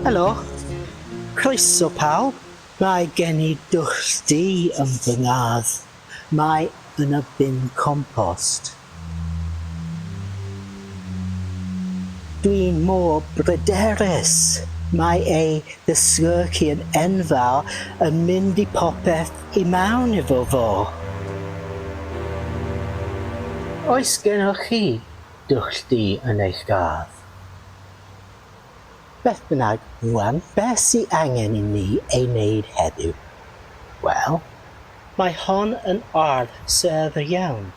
Helo, croeso pawb. Mae gen I dwll yn fy ngadd. Mae yn y bin compost. Dwi'n mor bryderus. Mae ei ddysgyrchu yn enfawr yn mynd I popeth I mewn efo fo. Oes gennych chi dwll yn eich gardd? Beth bynnag, rwan, beth sydd angen I ni ei wneud heddiw? Wel, mae hon yn ardd serth iawn.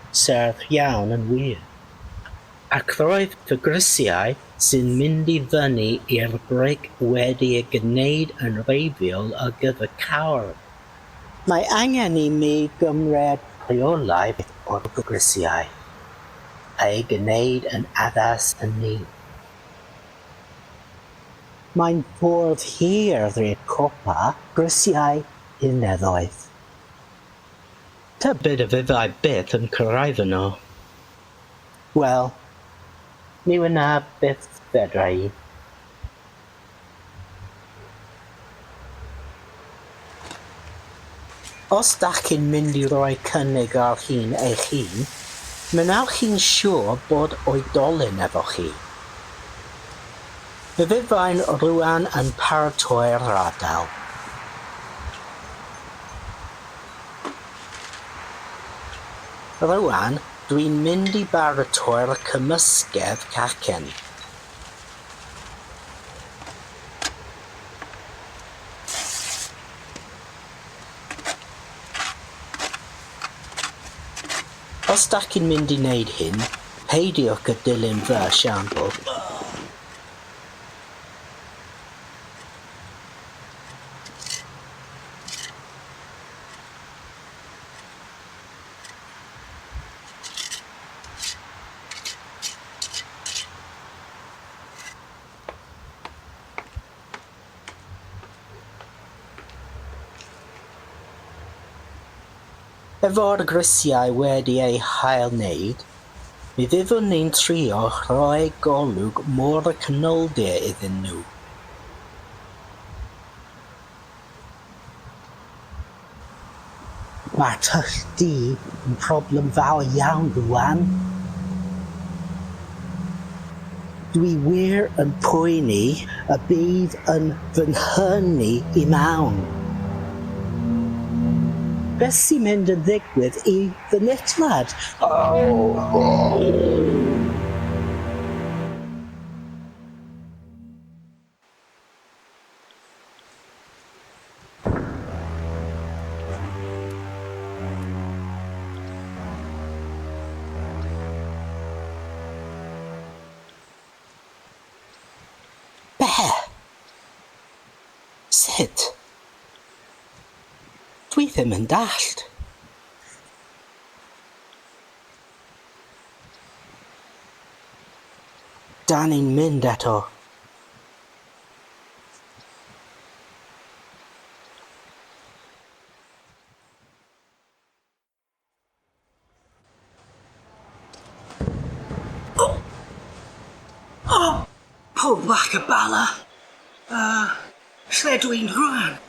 Serth iawn yn wir. Ac roedd fy grisiau sy'n mynd I fyny i'r brig wedi ei gwneud yn reiddiol ar gyfer cawr. Mae angen I mi gymryd rheolau o'r grisiau, a'i gwneud yn addas yn ni. Mae'n ffordd hir i'r copa grisiau uneddoedd. Tybed y fyddai byth yn cyrraedd yno. Wel, ni yna byth fedra I. Os dach chi'n mynd I roi cynnig ar hun eich hun, mynewch chi'n siŵr bod oedolyn efo chi. Fe fyddai'n rwan yn paratoi'r ardal. Rwan, dwi'n mynd I baratoi'r cymysgedd cacen. Os dach chi'n mynd I wneud hyn, peidiwch â dilyn fy siambl. Efo'r grisiau wedi eu hail wneud, mi fyddwn ni'n trio rhoi golwg môr y canoldir iddyn nhw. Mae'r tyll yn broblem fawr iawn rwan. Dwi wir yn poeni y bydd yn fy nhyrnu I mewn. Beth sy'n mynd yn ddigwydd I fy nitlad? Be? Sut? Dwi ddim yn dallt. Dan ni'n mynd eto. Pob bach y bala. Lle dwi'n rwan?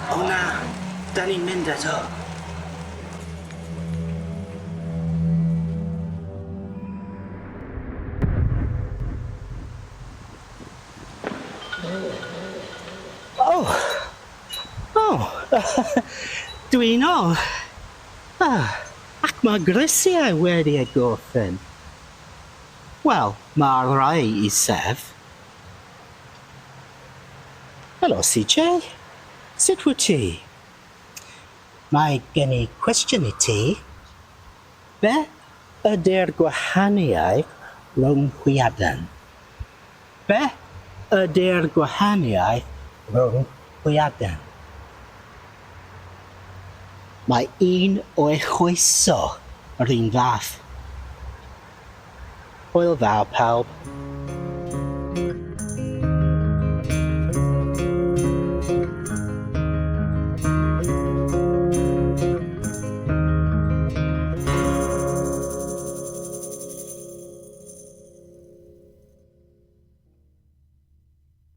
O na, da ni'n mynd eto. Dwi'n o. Ac mae grisiau wedi ei gorffen. Wel, mae rai I sef. Helo, CJ. Sut wyt ti? Mae gen I cwestiwn I ti. Be ydy'r gwahaniaeth rhwng hwyaden? Be ydy'r gwahaniaeth rhwng hwyaden? Mae un o'i chwyso yr un fath. Hwyl fawr pawb.